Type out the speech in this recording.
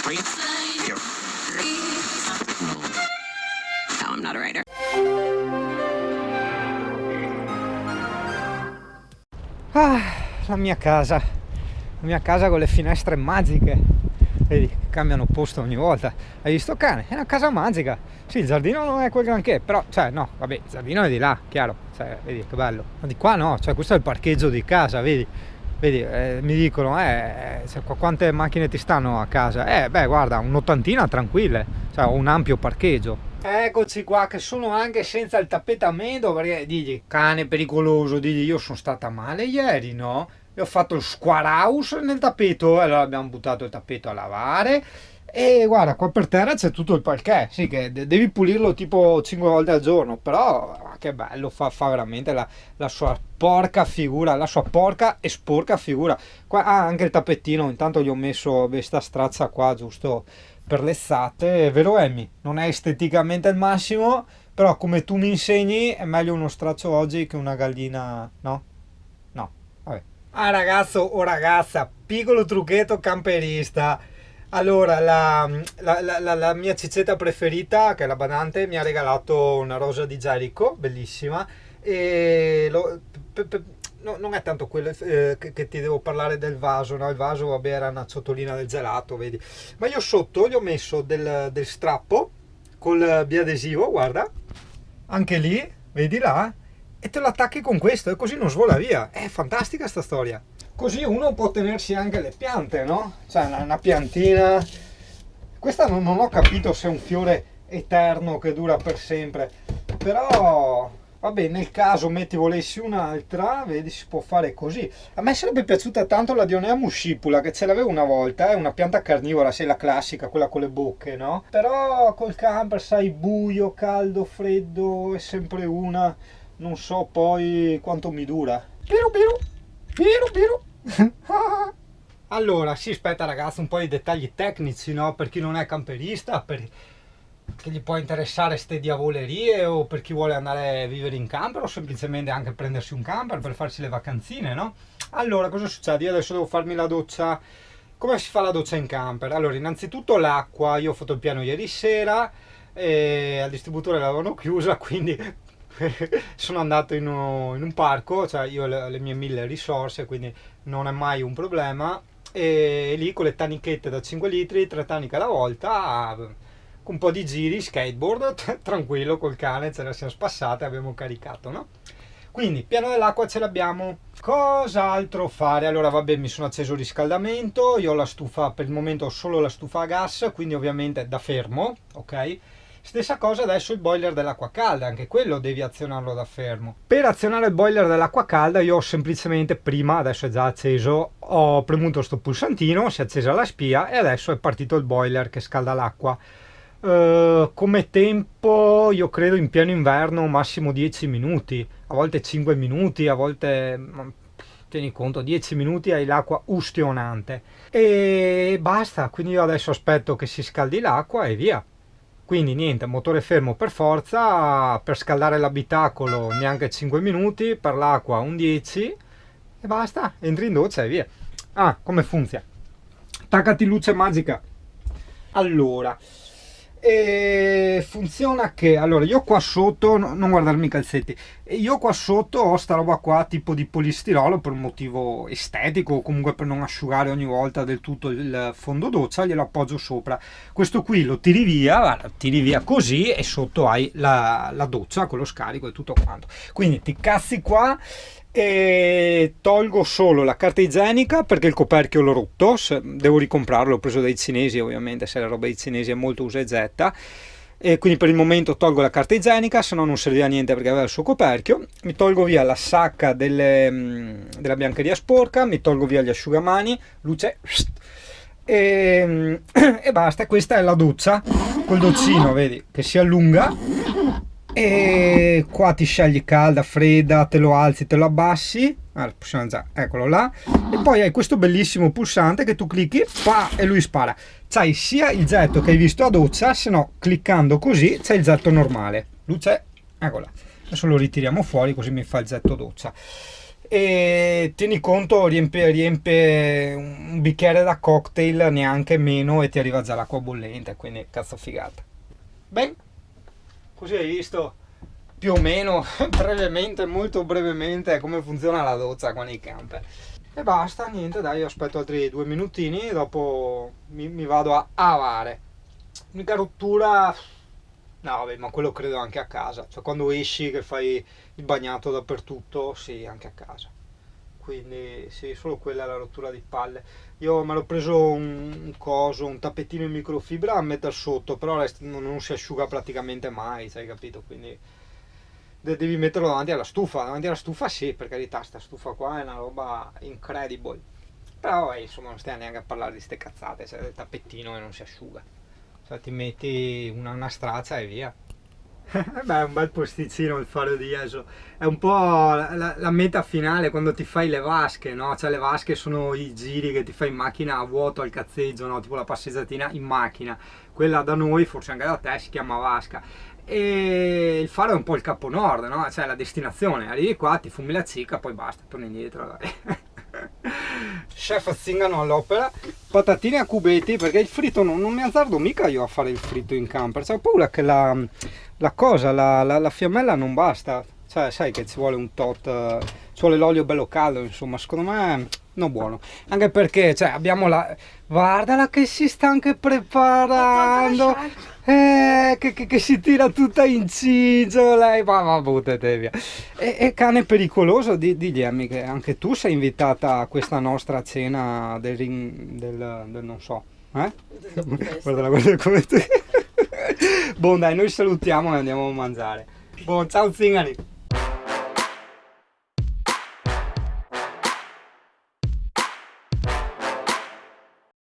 No, I'm not a writer. Ah, la mia casa con le finestre magiche, vedi che cambiano posto ogni volta. Hai visto cane? È una casa magica. Sì, il giardino non è quel granché, però cioè no, vabbè, il giardino è di là, chiaro, cioè, vedi che bello. Ma di qua no, cioè questo è il parcheggio di casa, vedi, mi dicono cioè, quante macchine ti stanno a casa? Beh, guarda, un'ottantina tranquille, cioè un ampio parcheggio. Eccoci qua che sono anche senza il tappetamento, perché digli cane pericoloso, digli io sono stata male ieri, no? Io ho fatto il square house nel tappeto, allora abbiamo buttato il tappeto a lavare e guarda qua per terra c'è tutto il parquet, sì che devi pulirlo tipo 5 volte al giorno, però che bello, fa veramente la sua porca figura, la sua porca e sporca figura. Qua anche il tappettino, intanto gli ho messo questa strazza qua giusto per l'estate, è vero Emmy? Non è esteticamente il massimo, però come tu mi insegni è meglio uno straccio oggi che una gallina, no? No, vabbè. Ah ragazzo o ragazza, piccolo trucchetto camperista. Allora, la mia cicetta preferita, che è la badante, mi ha regalato una rosa di Jericho, bellissima, e no, non è tanto quello che ti devo parlare del vaso, no? Il vaso, vabbè, era una ciotolina del gelato, vedi. Ma io sotto gli ho messo del strappo col biadesivo, guarda, anche lì, vedi là, e te lo attacchi con questo e così non svola via. È fantastica sta storia. Così uno può tenersi anche le piante, no? Cioè una piantina. Questa non ho capito se è un fiore eterno che dura per sempre, però vabbè, nel caso metti volessi un'altra, vedi, si può fare così. A me sarebbe piaciuta tanto la Dionea muscipula, che ce l'avevo una volta, è una pianta carnivora, sei la classica, quella con le bocche, no? Però col camper, sai, buio, caldo, freddo, è sempre una, non so poi quanto mi dura. Piru piru, piru piru. Allora, si aspetta ragazzi un po' di dettagli tecnici, no? Per chi non è camperista, che gli può interessare ste diavolerie, o per chi vuole andare a vivere in camper o semplicemente anche prendersi un camper per farsi le vacanzine, no? Allora, cosa succede? Io adesso devo farmi la doccia. Come si fa la doccia in camper? Allora, innanzitutto l'acqua, io ho fatto il piano ieri sera e al distributore l'avevano chiusa, quindi sono andato in un parco, cioè io ho le mie 1000 risorse, quindi non è mai un problema, e lì con le tanichette da 5 litri, 3 taniche alla volta, con un po' di giri, skateboard, tranquillo col cane, ce la siamo spassate, abbiamo caricato, no? Quindi piano dell'acqua ce l'abbiamo. Cos'altro fare? Allora vabbè, mi sono acceso il riscaldamento, io ho la stufa, per il momento ho solo la stufa a gas, quindi ovviamente da fermo, ok? Stessa cosa adesso il boiler dell'acqua calda, anche quello devi azionarlo da fermo. Per azionare il boiler dell'acqua calda io ho semplicemente prima, adesso è già acceso, ho premuto sto pulsantino, si è accesa la spia e adesso è partito il boiler che scalda l'acqua. Come tempo io credo in pieno inverno massimo 10 minuti, a volte 5 minuti, a volte tieni conto 10 minuti hai l'acqua ustionante e basta, quindi io adesso aspetto che si scaldi l'acqua e via. Quindi niente, motore fermo per forza, per scaldare l'abitacolo neanche 5 minuti, per l'acqua un 10 e basta, entri in doccia e via. Ah, come funziona? Attaccati luce magica. Allora, funziona che allora io qua sotto non guardarmi i calzetti, io qua sotto ho sta roba qua tipo di polistirolo per un motivo estetico o comunque per non asciugare ogni volta del tutto il fondo doccia, glielo appoggio sopra. Questo qui lo tiri via, guarda, tiri via così e sotto hai la doccia con lo scarico e tutto quanto, quindi ti cazzi qua e tolgo solo la carta igienica perché il coperchio l'ho rotto, devo ricomprarlo, l'ho preso dai cinesi, ovviamente se la roba dei cinesi è molto usa e getta, e quindi per il momento tolgo la carta igienica, se no non serviva a niente perché aveva il suo coperchio. Mi tolgo via la sacca della biancheria sporca, mi tolgo via gli asciugamani, luce e basta. Questa è la doccia col doccino, vedi che si allunga e qua ti scegli calda, fredda, te lo alzi, te lo abbassi, allora, possiamo già, eccolo là, e poi hai questo bellissimo pulsante che tu clicchi e lui spara. C'hai sia il getto che hai visto a doccia, se no cliccando così c'è il getto normale, luce, eccola, adesso lo ritiriamo fuori così mi fa il getto doccia. e tieni conto, riempie un bicchiere da cocktail, neanche meno, e ti arriva già l'acqua bollente, quindi cazzo figata. Beh, così hai visto più o meno brevemente, molto brevemente, come funziona la doccia con i camper. E basta, niente, dai, io aspetto altri 2 minutini e dopo mi vado a avare. L'unica rottura, no vabbè, ma quello credo anche a casa, cioè quando esci che fai il bagnato dappertutto, sì, anche a casa. Quindi sì, solo quella è la rottura di palle. Io me l'ho preso un tappetino in microfibra a mettere sotto, però non si asciuga praticamente mai, sai capito? Quindi devi metterlo davanti alla stufa. Davanti alla stufa sì, per carità, sta stufa qua è una roba incredible. Però insomma non stiamo neanche a parlare di ste cazzate, c'è il tappettino e non si asciuga. Cioè ti metti una straccia e via. Beh, è un bel posticino il Faro di Jesu. È un po' la meta finale quando ti fai le vasche, no? Cioè le vasche sono i giri che ti fai in macchina a vuoto al cazzeggio, no? Tipo la passeggiatina in macchina. Quella da noi, forse anche da te, si chiama vasca. E il Faro è un po' il capo nord, no? Cioè la destinazione. Arrivi qua, ti fumi la cicca, poi basta, torni indietro. Chef Zingano all'opera, patatine a cubetti, perché il fritto non mi azzardo mica io a fare il fritto in camper, cioè, ho paura che la fiammella non basta, cioè sai che ci vuole un tot, ci vuole l'olio bello caldo, insomma, secondo me non buono, anche perché cioè, abbiamo guardala che si sta anche preparando, che si tira tutta in cigio lei, ma buttete via. E cane pericoloso, digli Emmy che anche tu sei invitata a questa nostra cena del non so, guarda come te. Buon dai, noi salutiamo e andiamo a mangiare. Buon, ciao Zingari.